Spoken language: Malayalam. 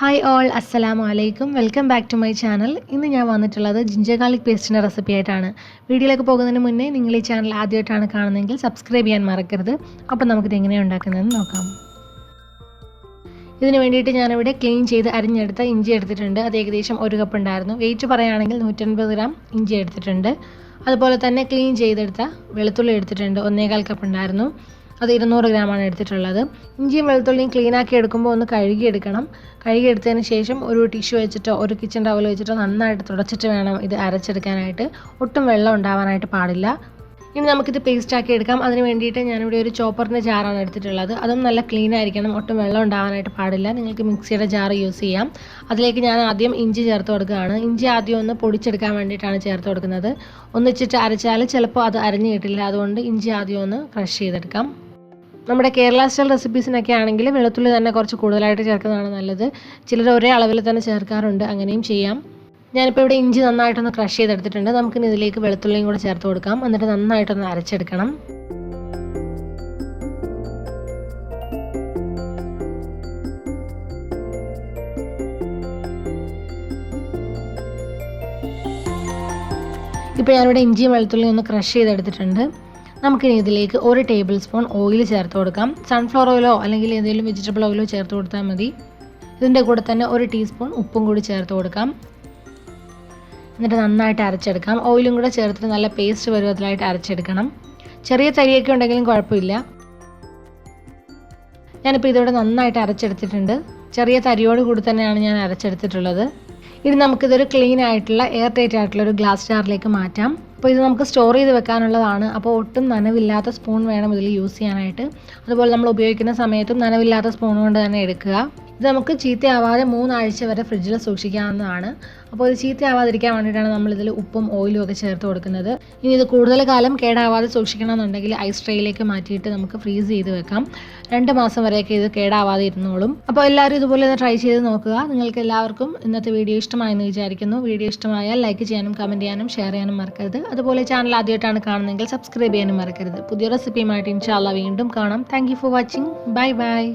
ഹായ് ഓൾ, അസ്സലാമു അലൈക്കും. Welcome back to my channel. ഇന്ന് ഞാൻ വന്നിട്ടുള്ളത് ജിഞ്ചർ ഗാർലിക് പേസ്റ്റിൻ്റെ റെസിപ്പി ആയിട്ടാണ്. വീഡിയോയിലേക്ക് പോകുന്നതിന് മുന്നേ നിങ്ങൾ ഈ ചാനൽ ആദ്യമായിട്ടാണ് കാണുന്നതെങ്കിൽ സബ്സ്ക്രൈബ് ചെയ്യാൻ മറക്കരുത്. അപ്പോൾ നമുക്കിത് എങ്ങനെയാണ് ഉണ്ടാക്കുന്നതെന്ന് നോക്കാം. ഇതിന് വേണ്ടിയിട്ട് ഞാനിവിടെ ക്ലീൻ ചെയ്ത് അരിഞ്ഞെടുത്ത ഇഞ്ചി എടുത്തിട്ടുണ്ട്. അത് ഏകദേശം 1 കപ്പ് ഉണ്ടായിരുന്നു. വെയിറ്റ് പറയുകയാണെങ്കിൽ 150 ഗ്രാം ഇഞ്ചി എടുത്തിട്ടുണ്ട്. അതുപോലെ തന്നെ ക്ലീൻ ചെയ്തെടുത്ത വെളുത്തുള്ളി എടുത്തിട്ടുണ്ട്. 1.25 കപ്പ് ഉണ്ടായിരുന്നു. അത് 200 ഗ്രാമാണ് എടുത്തിട്ടുള്ളത്. ഇഞ്ചിയും വെളുത്തുള്ളിയും ക്ലീൻ ആക്കി എടുക്കുമ്പോൾ ഒന്ന് കഴുകിയെടുക്കണം. കഴുകിയെടുത്തതിന് ശേഷം ഒരു ടിഷ്യൂ വെച്ചിട്ടോ ഒരു കിച്ചൺ ടവൽ വെച്ചിട്ടോ നന്നായിട്ട് തുടച്ചിട്ട് വേണം ഇത് അരച്ചെടുക്കാനായിട്ട്. ഒട്ടും വെള്ളം ഉണ്ടാവാനായിട്ട് പാടില്ല. ഇനി നമുക്കിത് പേസ്റ്റ് ആക്കി എടുക്കാം. അതിന് വേണ്ടിയിട്ട് ഞാനിവിടെ ഒരു ചോപ്പറിൻ്റെ ജാറാണ് എടുത്തിട്ടുള്ളത്. അതും നല്ല ക്ലീൻ ആയിരിക്കണം. ഒട്ടും വെള്ളം ഉണ്ടാവാനായിട്ട് പാടില്ല. നിങ്ങൾക്ക് മിക്സിയുടെ ജാർ യൂസ് ചെയ്യാം. അതിലേക്ക് ഞാൻ ആദ്യം ഇഞ്ചി ചേർത്ത് കൊടുക്കുകയാണ്. ഇഞ്ചി ആദ്യം ഒന്ന് പൊടിച്ചെടുക്കാൻ വേണ്ടിയിട്ടാണ് ചേർത്ത് കൊടുക്കുന്നത്. ഒന്നിച്ചിട്ട് അരച്ചാൽ ചിലപ്പോൾ അത് അരഞ്ഞു കിട്ടില്ല. അതുകൊണ്ട് ഇഞ്ചി ആദ്യം ഒന്ന് ക്രഷ് ചെയ്തെടുക്കാം. നമ്മുടെ കേരള സ്റ്റൈൽ റെസിപ്പീസിനൊക്കെ ആണെങ്കിൽ വെളുത്തുള്ളി തന്നെ കുറച്ച് കൂടുതലായിട്ട് ചേർക്കുന്നതാണ് നല്ലത്. ചിലർ ഒരേ അളവിൽ തന്നെ ചേർക്കാറുണ്ട്. അങ്ങനെയും ചെയ്യാം. ഞാനിപ്പോൾ ഇവിടെ ഇഞ്ചി നന്നായിട്ടൊന്ന് ക്രഷ് ചെയ്തെടുത്തിട്ടുണ്ട്. നമുക്കിനി ഇതിലേക്ക് വെളുത്തുള്ളിയും കൂടെ ചേർത്ത് കൊടുക്കാം. എന്നിട്ട് നന്നായിട്ടൊന്ന് അരച്ചെടുക്കണം. ഇപ്പോൾ ഞാനിവിടെ ഇഞ്ചിയും വെളുത്തുള്ളിയും ഒന്ന് ക്രഷ് ചെയ്തെടുത്തിട്ടുണ്ട്. നമുക്കിനി ഇതിലേക്ക് 1 ടേബിൾ സ്പൂൺ ഓയിൽ ചേർത്ത് കൊടുക്കാം. സൺഫ്ലവർ ഓയിലോ അല്ലെങ്കിൽ ഏതെങ്കിലും വെജിറ്റബിൾ ഓയിലോ ചേർത്ത് കൊടുത്താൽ മതി. ഇതിൻ്റെ കൂടെ തന്നെ 1 ടീസ്പൂൺ ഉപ്പും കൂടി ചേർത്ത് കൊടുക്കാം. എന്നിട്ട് നന്നായിട്ട് അരച്ചെടുക്കാം. ഓയിലും കൂടെ ചേർത്തിട്ട് നല്ല പേസ്റ്റ് പരുവത്തിലായിട്ട് അരച്ചെടുക്കണം. ചെറിയ തരിയൊക്കെ ഉണ്ടെങ്കിലും കുഴപ്പമില്ല. ഞാനിപ്പോൾ ഇതോടെ നന്നായിട്ട് അരച്ചെടുത്തിട്ടുണ്ട്. ചെറിയ തരിയോട് കൂടി തന്നെയാണ് ഞാൻ അരച്ചെടുത്തിട്ടുള്ളത്. ഇനി നമുക്കിതൊരു ക്ലീൻ ആയിട്ടുള്ള എയർ ടൈറ്റ് ആയിട്ടുള്ള ഒരു ഗ്ലാസ് ജാറിലേക്ക് മാറ്റാം. അപ്പോൾ ഇത് നമുക്ക് സ്റ്റോർ ചെയ്ത് വെക്കാനുള്ളതാണ്. അപ്പോൾ ഒട്ടും നനവില്ലാത്ത സ്പൂൺ വേണം ഇതിൽ യൂസ് ചെയ്യാനായിട്ട്. അതുപോലെ നമ്മൾ ഉപയോഗിക്കുന്ന സമയത്തും നനവില്ലാത്ത സ്പൂൺ കൊണ്ട് തന്നെ എടുക്കുക. ഇത് നമുക്ക് ചീത്തയാവാതെ 3 ആഴ്ച വരെ ഫ്രിഡ്ജിൽ സൂക്ഷിക്കാവുന്നതാണ്. അപ്പോൾ ഇത് ചീത്തയാവാതിരിക്കാൻ വേണ്ടിയിട്ടാണ് നമ്മളിതിൽ ഉപ്പും ഓയിലും ഒക്കെ ചേർത്ത് കൊടുക്കുന്നത്. ഇനി ഇത് കൂടുതൽ കാലം കേടാവാതെ സൂക്ഷിക്കണമെന്നുണ്ടെങ്കിൽ ഐസ് ട്രേയിലേക്ക് മാറ്റിയിട്ട് നമുക്ക് ഫ്രീസ് ചെയ്ത് വെക്കാം. 2 മാസം വരെയൊക്കെ ഇത് കേടാവാതെ ഇരുന്നോളും. അപ്പോൾ എല്ലാവരും ഇതുപോലെ ഒന്ന് ട്രൈ ചെയ്ത് നോക്കുക. നിങ്ങൾക്ക് എല്ലാവർക്കും ഇന്നത്തെ വീഡിയോ ഇഷ്ടമായെന്ന് വിചാരിക്കുന്നു. വീഡിയോ ഇഷ്ടമായാൽ ലൈക്ക് ചെയ്യാനും കമൻറ്റ് ചെയ്യാനും ഷെയർ ചെയ്യാനും മറക്കരുത്. അതുപോലെ ചാനൽ ആദ്യമായിട്ടാണ് കാണുന്നതെങ്കിൽ സബ്സ്ക്രൈബ് ചെയ്യാനും മറക്കരുത്. പുതിയ റെസിപ്പിയുമായിട്ട് ഇൻഷാ അല്ലാഹ് വീണ്ടും കാണാം. Thank you for watching. Bye bye.